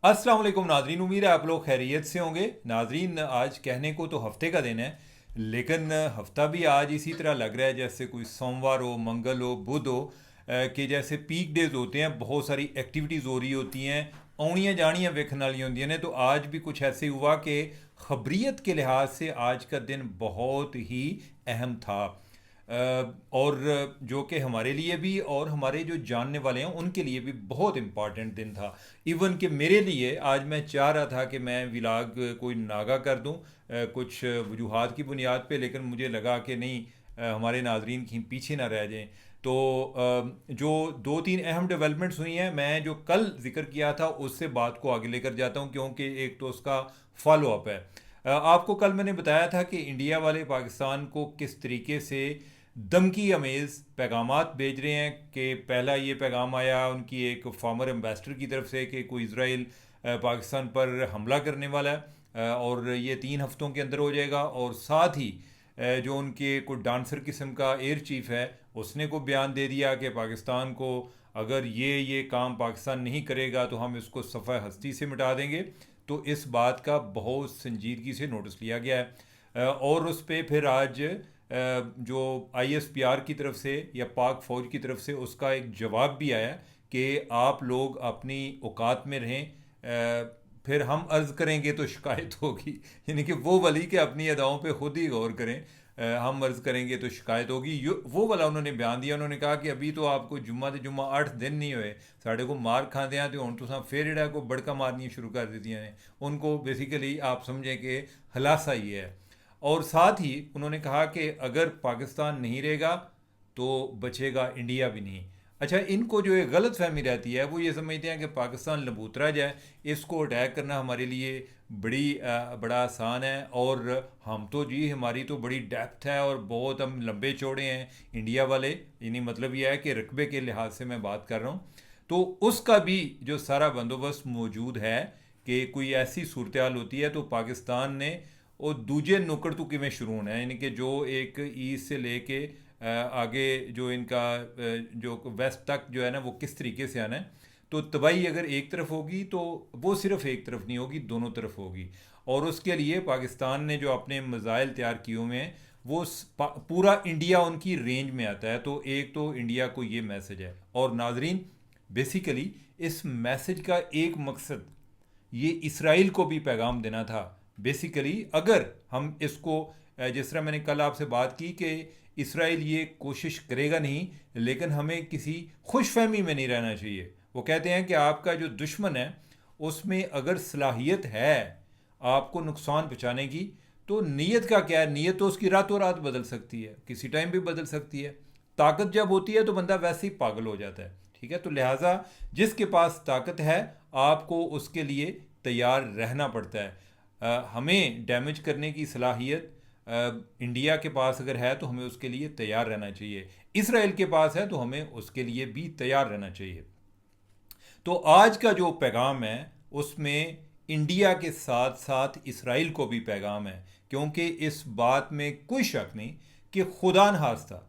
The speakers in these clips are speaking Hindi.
अस्सलाम वालेकुम नाजरीन, उम्मीद है आप लोग खैरियत से होंगे। नाजरीन, आज कहने को तो हफ्ते का दिन है, लेकिन हफ्ता भी आज इसी तरह लग रहा है जैसे कोई सोमवार हो, मंगल हो, बुध हो, कि जैसे पीक डेज होते हैं, बहुत सारी एक्टिविटीज़ हो रही होती हैं, आउनियाँ जानियाँ वेखन वाली होंदियां ने। तो आज भी कुछ ऐसे हुआ कि खबरियत के लिहाज से आज का दिन बहुत ही अहम था। और जो कि हमारे लिए भी और हमारे जो जानने वाले हैं उनके लिए भी बहुत इम्पॉर्टेंट दिन था। इवन कि मेरे लिए आज मैं चाह रहा था कि मैं विलाग कोई नागा कर दूं, कुछ वजूहात की बुनियाद पे, लेकिन मुझे लगा कि नहीं, हमारे नाजरीन कहीं पीछे ना रह जाएं। तो जो दो तीन अहम डेवलपमेंट्स हुई हैं, मैं जो कल जिक्र किया था उससे बात को आगे लेकर जाता हूं, क्योंकि एक तो उसका फॉलो अप है। आपको कल मैंने बताया था कि इंडिया वाले पाकिस्तान को किस तरीके से धमकी अमेज़ पैगामात भेज रहे हैं। कि पहला ये पैगाम आया उनकी एक फॉर्मर एम्बेसडर की तरफ से कि कोई इसराइल पाकिस्तान पर हमला करने वाला है, और ये 3 हफ्तों के अंदर हो जाएगा। और साथ ही जो उनके कोई डांसर किस्म का एयर चीफ है, उसने को बयान दे दिया कि पाकिस्तान को अगर ये काम पाकिस्तान नहीं करेगा तो हम इसको सफ़ा हस्ती से मिटा देंगे। तो इस बात का बहुत संजीदगी से नोटिस लिया गया है। और उस पर फिर आज जो ISPR की तरफ से या पाक फ़ौज की तरफ से उसका एक जवाब भी आया कि आप लोग अपनी औकात में रहें, फिर हम अर्ज़ करेंगे तो शिकायत होगी। यानी कि वो वाली कि अपनी अदाओं पे खुद ही गौर करें, हम अर्ज़ करेंगे तो शिकायत होगी, वो वाला उन्होंने बयान दिया। उन्होंने कहा कि अभी तो आपको जुम्मा ते जुम्मा 8 दिन नहीं हुए साढ़े को मार खाते हैं, तो हूँ तुम फिर जेड़ा को बड़का मारनी शुरू कर दी ने उनको। बेसिकली आप समझें कि हलासा ही है। और साथ ही उन्होंने कहा कि अगर पाकिस्तान नहीं रहेगा तो बचेगा इंडिया भी नहीं। अच्छा, इनको जो एक गलत फहमी रहती है वो ये समझते हैं कि पाकिस्तान लबूतरा जाए, इसको अटैक करना हमारे लिए बड़ा आसान है। और हम तो जी, हमारी तो बड़ी डेप्थ है और बहुत हम लंबे चौड़े हैं इंडिया वाले, यानी मतलब यह है कि रकबे के लिहाज से मैं बात कर रहा हूँ। तो उसका भी जो सारा बंदोबस्त मौजूद है कि कोई ऐसी सूरत हाल होती है तो पाकिस्तान ने वो दूजे नुक्कड़ तो किमें शुरू होना है, यानी कि जो एक ईस्ट से लेके आगे जो इनका जो वेस्ट तक जो है ना वो किस तरीके से आना है। तो तबाही अगर एक तरफ होगी तो वो सिर्फ एक तरफ नहीं होगी, दोनों तरफ होगी। और उसके लिए पाकिस्तान ने जो अपने मिज़ाइल तैयार किए हुए हैं वो पूरा इंडिया उनकी रेंज में आता है। तो एक तो इंडिया को ये मैसेज है। और नाजरीन, बेसिकली इस मैसेज का एक मकसद ये इसराइल को भी पैगाम देना था। बेसिकली अगर हम इसको जिस तरह मैंने कल आपसे बात की कि इसराइल ये कोशिश करेगा नहीं, लेकिन हमें किसी खुशफहमी में नहीं रहना चाहिए। वो कहते हैं कि आपका जो दुश्मन है उसमें अगर सलाहियत है आपको नुकसान पहुंचाने की, तो नीयत का क्या है? नीयत तो उसकी रातों रात बदल सकती है, किसी टाइम भी बदल सकती है। ताकत जब होती है तो बंदा वैसे ही पागल हो जाता है। ठीक है, तो लिहाजा जिसके पास ताकत है आपको उसके लिए तैयार रहना पड़ता है। हमें डैमेज करने की सलाहियत इंडिया के पास अगर है तो हमें उसके लिए तैयार रहना चाहिए। इसराइल के पास है तो हमें उसके लिए भी तैयार रहना चाहिए। तो आज का जो पैगाम है उसमें इंडिया के साथ साथ इसराइल को भी पैगाम है, क्योंकि इस बात में कोई शक नहीं कि खुदा न खास्ता,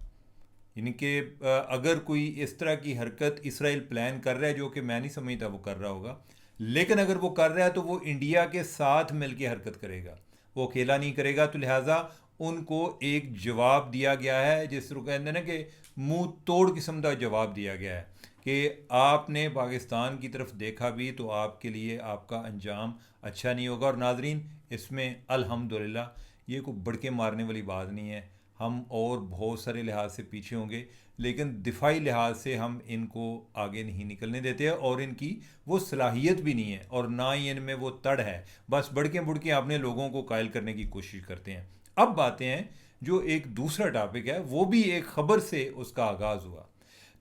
यानी कि अगर कोई इस तरह की हरकत इसराइल प्लान कर रहा है, जो कि मैं नहीं समझता वो कर रहा होगा, लेकिन अगर वो कर रहा है तो वो इंडिया के साथ मिलकर हरकत करेगा, वो अकेला नहीं करेगा। तो लिहाजा उनको एक जवाब दिया गया है, जिस तरह कहते हैं ना कि मुंह तोड़ किस्म का जवाब दिया गया है कि आपने पाकिस्तान की तरफ देखा भी तो आपके लिए आपका अंजाम अच्छा नहीं होगा। और नाजरीन, इसमें अल्हम्दुलिल्लाह ये कोई बढ़ के मारने वाली बात नहीं है। हम और बहुत सारे लिहाज से पीछे होंगे, लेकिन दिफाई लिहाज से हम इनको आगे नहीं निकलने देते हैं, और इनकी वो सलाहियत भी नहीं है और ना ही इनमें वो तड़ है। बस बढ़के बुड़के अपने लोगों को कायल करने की कोशिश करते हैं। अब बातें हैं जो एक दूसरा टॉपिक है, वो भी एक खबर से उसका आगाज़ हुआ।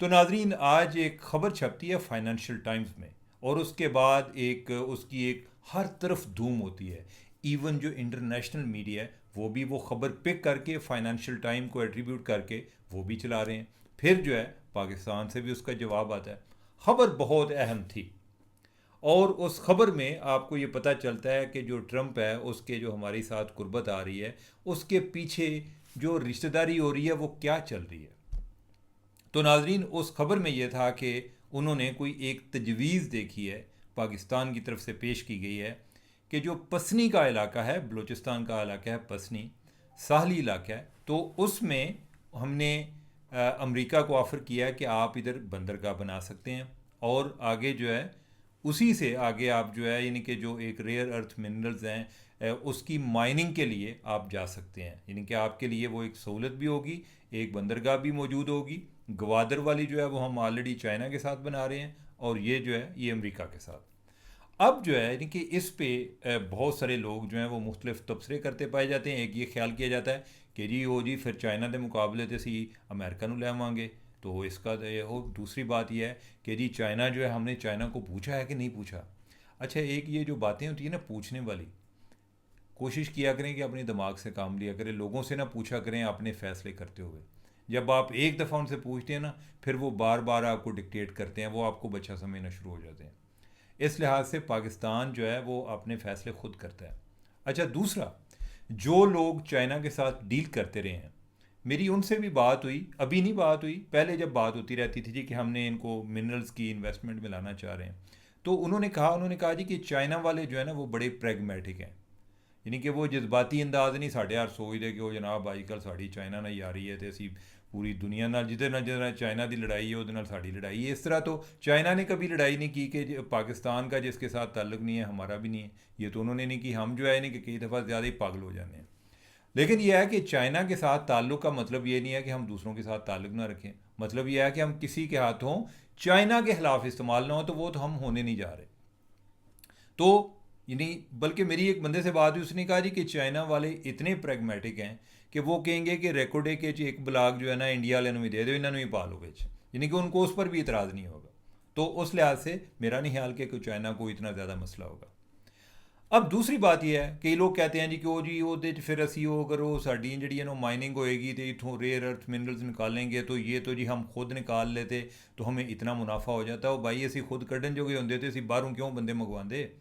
तो नाजरीन, आज एक खबर छपती है फाइनेंशियल टाइम्स में, और उसके बाद एक उसकी एक हर तरफ धूम होती है। इवन जो इंटरनेशनल मीडिया है वो भी वो खबर पिक करके फाइनेंशियल टाइम को एट्रीब्यूट करके वो भी चला रहे हैं। फिर जो है पाकिस्तान से भी उसका जवाब आता है। खबर बहुत अहम थी, और उस खबर में आपको ये पता चलता है कि जो ट्रंप है उसके जो हमारे साथ कुर्बत आ रही है, उसके पीछे जो रिश्तेदारी हो रही है वो क्या चल रही है। तो नाजरीन, उस खबर में यह था कि उन्होंने कोई एक तजवीज़ देखी है पाकिस्तान की तरफ से पेश की गई है कि जो पसनी का इलाका है, बलूचिस्तान का इलाका है पसनी, साहली इलाका है, तो उसमें हमने अमेरिका को ऑफ़र किया है कि आप इधर बंदरगाह बना सकते हैं और आगे जो है उसी से आगे आप जो है यानी कि जो एक रेयर अर्थ मिनरल्स हैं उसकी माइनिंग के लिए आप जा सकते हैं। यानी कि आपके लिए वो एक सहूलत भी होगी, एक बंदरगाह भी मौजूद होगी। गवादर वाली जो है वो हम ऑलरेडी चाइना के साथ बना रहे हैं और ये जो है ये अमेरिका के साथ। अब जो है यानी कि इस पे बहुत सारे लोग जो हैं वो मुख्तलिफ तबसरे करते पाए जाते हैं। एक ये ख्याल किया जाता है कि जी हो जी फिर चाइना के मुकाबले तो असी अमेरिका नूं लैवांगे, तो इसका तो ये हो। दूसरी बात यह है कि जी चाइना जो है, हमने चाइना को पूछा है कि नहीं पूछा। अच्छा, एक ये जो बातें होती है ना पूछने वाली, कोशिश किया करें कि अपने दिमाग से काम लिया करें, लोगों से ना पूछा करें अपने फ़ैसले करते हुए। जब आप एक दफ़ा उनसे पूछते हैं ना, फिर वो बार बार आपको डिक्टेट करते हैं, वो आपको बच्चा समझना शुरू हो जाते हैं। इस लिहाज से पाकिस्तान जो है वो अपने फ़ैसले खुद करता है। अच्छा, दूसरा, जो लोग चाइना के साथ डील करते रहे हैं, मेरी उनसे भी बात हुई, अभी नहीं बात हुई, पहले जब बात होती रहती थी जी कि हमने इनको मिनरल्स की इन्वेस्टमेंट में लाना चाह रहे हैं, तो उन्होंने कहा जी कि चाइना वाले जो है ना वो बड़े प्रैग्मेटिक हैं। यानी कि वो जज्बाती अंदाज नहीं साढ़े यार सोचते कि वो जनाब अजकल साड़ी चाइना नाल यारी है तो असी पूरी दुनिया नाल जिहदे चाइना की लड़ाई है उहदे नाल साड़ी लड़ाई है। इस तरह तो चाइना ने कभी लड़ाई नहीं की कि पाकिस्तान का जिसके साथ ताल्लुक नहीं है हमारा भी नहीं है, ये तो उन्होंने नहीं की। हम जो है नहीं कि कई दफ़ा ज़्यादा ही पागल हो जाते हैं। लेकिन यह है कि चाइना के साथ ताल्लुक़ का मतलब ये नहीं है कि हम दूसरों के साथ ताल्लुक़ ना रखें, मतलब यह है कि हम किसी के हाथों चाइना के ख़िलाफ़ इस्तेमाल ना हो, तो वो तो हम होने नहीं जा रहे। तो यानी बल्कि मेरी एक बंदे से बात हुई, उसने कहा जी कि चाइना वाले इतने प्रैग्मेटिक हैं कि वो कहेंगे कि रेकोडे के एक ब्लाक जो है ना इंडिया वाले भी दे दो, इन्होंने भी पालो बेच, यानी कि उनको उस पर भी इतराज़ नहीं होगा। तो उस लिहाज से मेरा नहीं ख्याल कि चाइना को इतना ज़्यादा मसला होगा। अब दूसरी बात यह है, कई लोग कहते हैं जी कि वो जी वो फिर असी वो अगर वो साड़ी जी माइनिंग होएगी तो इतों रेयर अर्थ मिनरल्स निकालेंगे तो ये तो जी हम खुद निकाल लेते तो हमें इतना मुनाफा हो जाता। वो भाई असी खुद कढ़न जोगे होंगे तो असी बाहरों क्यों बंदे मंगवाते।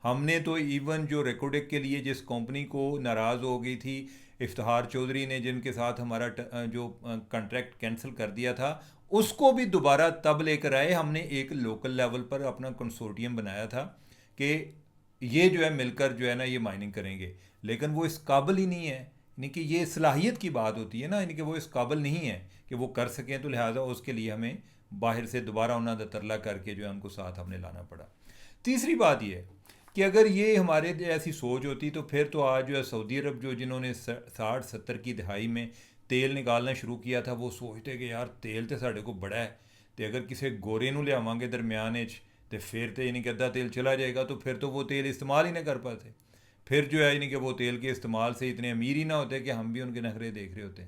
हमने तो इवन जो रेकोडेक के लिए जिस कंपनी को नाराज़ हो गई थी इफ्तिखार चौधरी ने, जिनके साथ हमारा जो कॉन्ट्रैक्ट कैंसिल कर दिया था, उसको भी दोबारा तब लेकर आए। हमने एक लोकल लेवल पर अपना कंसोर्टियम बनाया था कि ये जो है मिलकर जो है ना ये माइनिंग करेंगे, लेकिन वो इस काबिल ही नहीं है। यानी कि ये सलाहियत की बात होती है ना, यानी कि वो इस काबिल नहीं है कि वो कर सकें, तो लिहाजा उसके लिए हमें बाहर से दोबारा उन्होंने तरला करके जो है उनको साथ हमने लाना पड़ा। तीसरी बात ये है कि अगर ये हमारे ऐसी सोच होती तो फिर तो आज जो है सऊदी अरब जो जिन्होंने 60-70 की दहाई में तेल निकालना शुरू किया था, वो सोचते कि यार तेल तो साढ़े को बड़ा है, तो अगर किसी गोरे नूं लियावांगे दरम्यान तो फिर तो यानी कि अद्धा तेल चला जाएगा, तो फिर तो वो तेल इस्तेमाल ही ना कर पाते। फिर जो है यानी कि वो तेल के इस्तेमाल से इतने अमीर ही ना होते कि हम भी उनके नखरे देख रहे होते।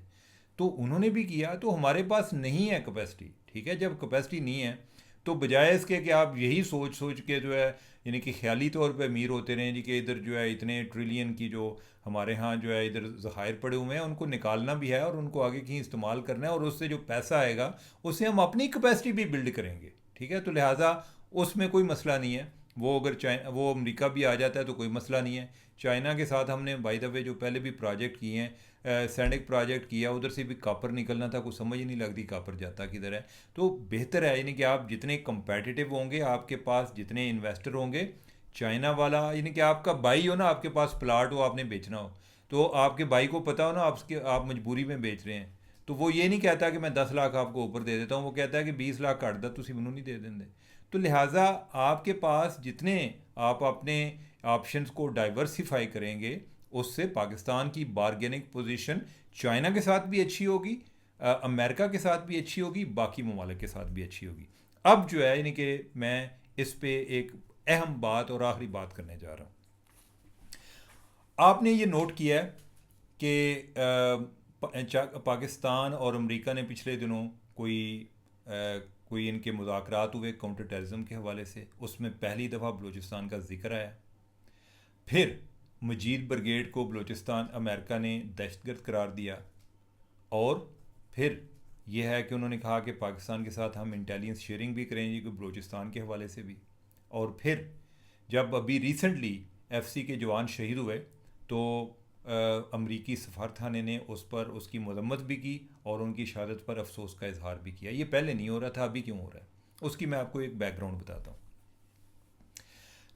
तो उन्होंने भी किया, तो हमारे पास नहीं है कैपेसिटी। ठीक है, जब कैपेसिटी नहीं है तो बजाय इसके कि आप यही सोच सोच के जो है यानी कि ख्याली तौर पे अमीर होते रहें जी कि इधर जो है इतने ट्रिलियन की जो हमारे यहाँ जो है इधर ज़खायर पड़े हुए हैं उनको निकालना भी है और उनको आगे कहीं इस्तेमाल करना है, और उससे जो पैसा आएगा उससे हम अपनी कैपेसिटी भी बिल्ड करेंगे। ठीक है, तो लिहाजा उसमें कोई मसला नहीं है। वो अगर चाइना वो अमेरिका भी आ जाता है तो कोई मसला नहीं है। चाइना के साथ हमने बाय द वे जो पहले भी प्रोजेक्ट किए हैं, सैंडिक प्रोजेक्ट किया, उधर से भी कापर निकलना था, कुछ समझ ही नहीं लगती कापर जाता किधर है। तो बेहतर है यानी कि आप जितने कंपेटिटिव होंगे, आपके पास जितने इन्वेस्टर होंगे, चाइना वाला यानी कि आपका भाई हो ना, आपके पास प्लाट हो, आपने बेचना हो, तो आपके भाई को पता हो ना आप मजबूरी में बेच रहे हैं, तो वो ये नहीं कहता कि मैं 10 लाख आपको ऊपर दे देता हूँ, वो कहता है कि 20 लाख घट दा तुम मैनू नहीं दे देंगे। तो लिहाजा आपके पास जितने आप अपने ऑप्शंस को डाइवर्सिफाई करेंगे, उससे पाकिस्तान की बारगेनिंग पोजीशन चाइना के साथ भी अच्छी होगी, अमेरिका के साथ भी अच्छी होगी, बाकी ममालिक के साथ भी अच्छी होगी। अब जो है यानी कि मैं इस पे एक अहम बात और आखिरी बात करने जा रहा हूँ। आपने ये नोट किया है कि पाकिस्तान और अमेरिका ने पिछले दिनों कोई इनके मुज़ाकरात हुए काउंटर टेररिज्म के हवाले से, उसमें पहली दफ़ा बलूचिस्तान का जिक्र आया। फिर मजीद ब्रिगेड को बलूचिस्तान अमेरिका ने दहशतगर्द करार दिया, और फिर यह है कि उन्होंने कहा कि पाकिस्तान के साथ हम इंटेलिजेंस शेयरिंग भी करेंगे कि बलूचिस्तान के हवाले से भी। और फिर जब अभी रिसेंटली एफसी के जवान शहीद हुए तो अमरीकी सफारतखाने ने उस पर उसकी मजम्मत भी की और उनकी शहादत पर अफसोस का इजहार भी किया। ये पहले नहीं हो रहा था, अभी क्यों हो रहा है, उसकी मैं आपको एक बैकग्राउंड बताता हूँ।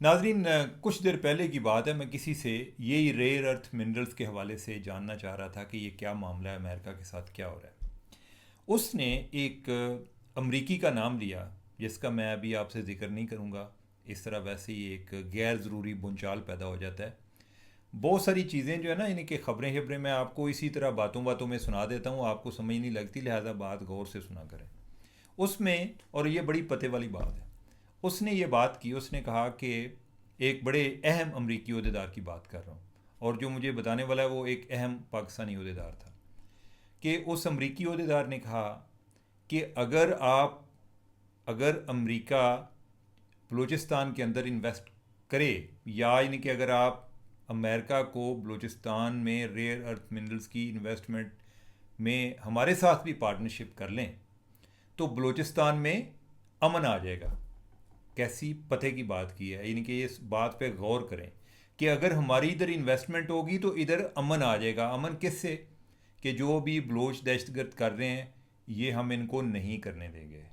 नाजरीन, कुछ देर पहले की बात है, मैं किसी से यही रेयर अर्थ मिनरल्स के हवाले से जानना चाह रहा था कि ये क्या मामला है, अमेरिका के साथ क्या हो रहा है। उसने एक अमरीकी का नाम लिया जिसका मैं अभी आपसे जिक्र नहीं करूँगा। इस तरह वैसे ही एक गैर ज़रूरी बुंचाल पैदा हो जाता है। बहुत सारी चीज़ें जो है ना, इनकी खबरें खबरें मैं आपको इसी तरह बातों बातों में सुना देता हूँ, आपको समझ नहीं लगती, लिहाजा बात गौर से सुना करें। उसमें, और ये बड़ी पते वाली बात है, उसने ये बात की, उसने कहा कि एक बड़े अहम अमरीकी अहदेदार की बात कर रहा हूँ, और जो मुझे बताने वाला है वो एक अहम पाकिस्तानी अहदेदार था, कि उस अमरीकी अहदेदार ने कहा कि अगर अमेरिका बलूचिस्तान के अंदर इन्वेस्ट करे, या यानी कि अगर आप अमेरिका को बलूचिस्तान में रेयर अर्थ मिनरल्स की इन्वेस्टमेंट में हमारे साथ भी पार्टनरशिप कर लें तो बलूचिस्तान में अमन आ जाएगा। कैसी पते की बात की है, यानी कि इस बात पे गौर करें कि अगर हमारी इधर इन्वेस्टमेंट होगी तो इधर अमन आ जाएगा। अमन किससे? कि जो भी बलोच दहशतगर्द कर रहे हैं ये हम इनको नहीं करने देंगे।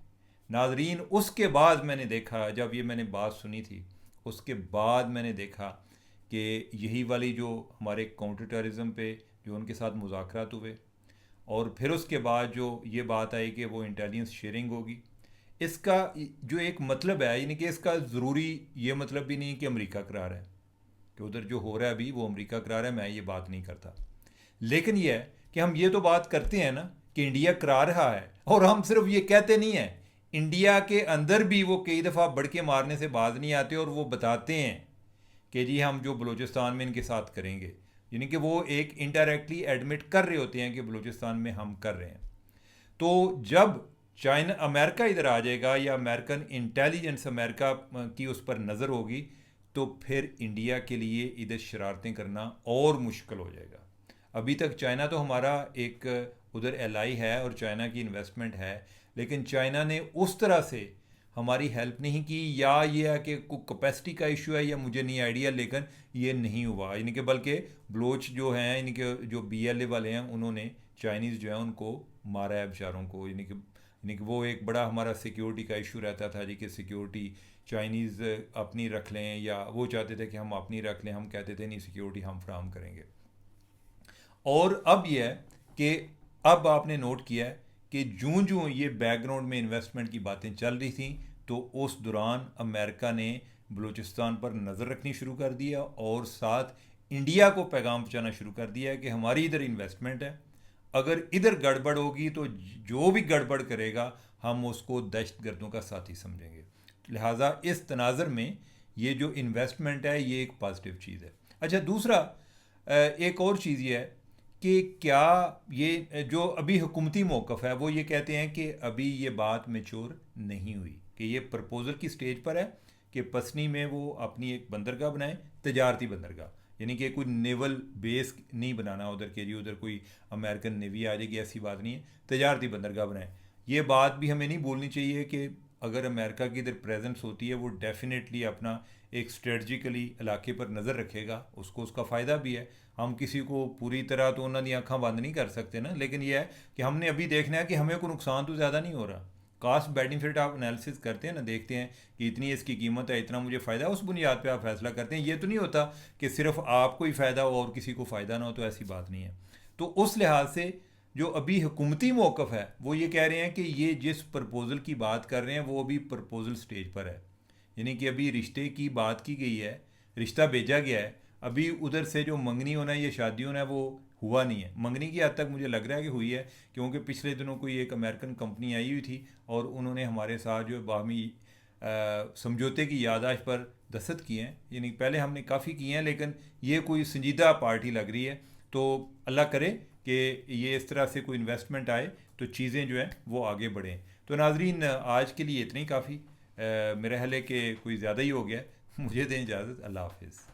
नाजरीन, उसके बाद मैंने देखा, जब ये मैंने बात सुनी थी उसके बाद मैंने देखा कि यही वाली जो हमारे काउंटर टेररिज्म पे जो उनके साथ मुज़ाकरात हुए, और फिर उसके बाद जो ये बात आई कि वो इंटेलिजेंस शेयरिंग होगी, इसका जो एक मतलब है, यानी कि इसका ज़रूरी ये मतलब भी नहीं कि अमेरिका करा रहा है, कि उधर जो हो रहा है अभी वो अमेरिका करा रहा है, मैं ये बात नहीं करता। लेकिन ये है कि हम ये तो बात करते हैं ना कि इंडिया करा रहा है, और हम सिर्फ ये कहते नहीं हैं, इंडिया के अंदर भी वो कई दफ़ा बढ़ के मारने से बाज नहीं आते, और वो बताते हैं कि जी हम जो बलूचिस्तान में इनके साथ करेंगे, यानी कि वो एक इनडायरेक्टली एडमिट कर रहे होते हैं कि बलूचिस्तान में हम कर रहे हैं। तो जब चाइना अमेरिका इधर आ जाएगा, या अमेरिकन इंटेलिजेंस अमेरिका की उस पर नज़र होगी, तो फिर इंडिया के लिए इधर शरारतें करना और मुश्किल हो जाएगा। अभी तक चाइना तो हमारा एक उधर एलाई है और चाइना की इन्वेस्टमेंट है, लेकिन चाइना ने उस तरह से हमारी हेल्प नहीं की, या ये है कि कोई कैपेसिटी का इशू है या मुझे नहीं आइडिया, लेकिन ये नहीं हुआ। यानी कि बल्कि बलोच जो हैं, यानी कि जो BLA वाले हैं, उन्होंने चाइनीज़ जो है उनको मारा है बेचारों को। यानी कि वो एक बड़ा हमारा सिक्योरिटी का इशू रहता था जी, कि सिक्योरिटी चाइनीज़ अपनी रख लें, या वो चाहते थे कि हम अपनी रख लें, हम कहते थे नहीं, सिक्योरिटी हम फ्राहम करेंगे। और अब यह है कि अब आपने नोट किया है कि जूं जूं ये बैकग्राउंड में इन्वेस्टमेंट की बातें चल रही थी, तो उस दौरान अमेरिका ने बलूचिस्तान पर नज़र रखनी शुरू कर दिया, और साथ इंडिया को पैगाम पहुंचाना शुरू कर दिया है कि हमारी इधर इन्वेस्टमेंट है, अगर इधर गड़बड़ होगी तो जो भी गड़बड़ करेगा हम उसको दहशतगर्दों का साथी समझेंगे। लिहाजा इस तनाज़र में ये जो इन्वेस्टमेंट है ये एक पॉजिटिव चीज़ है। अच्छा, दूसरा एक और चीज़ ये है कि क्या ये जो अभी हुकूमती मौक़िफ़ है वो ये कहते हैं कि अभी ये बात मैच्योर नहीं हुई, कि ये प्रपोज़ल की स्टेज पर है कि पसनी में वो अपनी एक बंदरगाह बनाए, तजारती बंदरगाह, यानी कि कोई नेवल बेस नहीं बनाना उधर के, जी उधर कोई अमेरिकन नेवी आ जाएगी, ऐसी बात नहीं है, तजारती बंदरगाह बनाए। ये बात भी हमें नहीं भूलनी चाहिए कि अगर अमेरिका की इधर प्रेजेंस होती है वो डेफिनेटली अपना एक स्ट्रेटजिकली इलाके पर नज़र रखेगा, उसको उसका फ़ायदा भी है। हम किसी को पूरी तरह तो उन्होंने आँखें बंद नहीं कर सकते ना, लेकिन यह है कि हमने अभी देखना है कि हमें कोई नुकसान तो ज़्यादा नहीं हो रहा। कास्ट बेनिफिट आप एनालिसिस करते हैं ना, देखते हैं कि इतनी इसकी कीमत है, इतना मुझे फ़ायदा है, उस बुनियाद पे आप फैसला करते हैं। ये तो नहीं होता कि सिर्फ आपको ही फ़ायदा हो और किसी को फ़ायदा ना हो, तो ऐसी बात नहीं है। तो उस लिहाज से जो अभी हुकूमती मौक़िफ़ है वो ये कह रहे हैं कि ये जिस प्रपोज़ल की बात कर रहे हैं वो अभी प्रपोज़ल स्टेज पर है, यानी कि अभी रिश्ते की बात की गई है, रिश्ता भेजा गया है, अभी उधर से जो मंगनी होना है या शादी होना है वो हुआ नहीं है। मंगनी की हद तक मुझे लग रहा है कि हुई है, क्योंकि पिछले दिनों कोई एक अमेरिकन कंपनी आई हुई थी और उन्होंने हमारे साथ जो बाहमी समझौते की याददाश्त पर दस्तखत किए हैं, यानी पहले हमने काफ़ी किए हैं, लेकिन ये कोई संजीदा पार्टी लग रही है। तो अल्लाह करे कि ये इस तरह से कोई इन्वेस्टमेंट आए तो चीज़ें जो हैं वो आगे बढ़ें। तो नाजरीन, आज के लिए इतना ही काफ़ी, मेरा ख्याल है कि कोई ज़्यादा ही हो गया। मुझे दें इजाज़त, अल्लाह हाफिज़।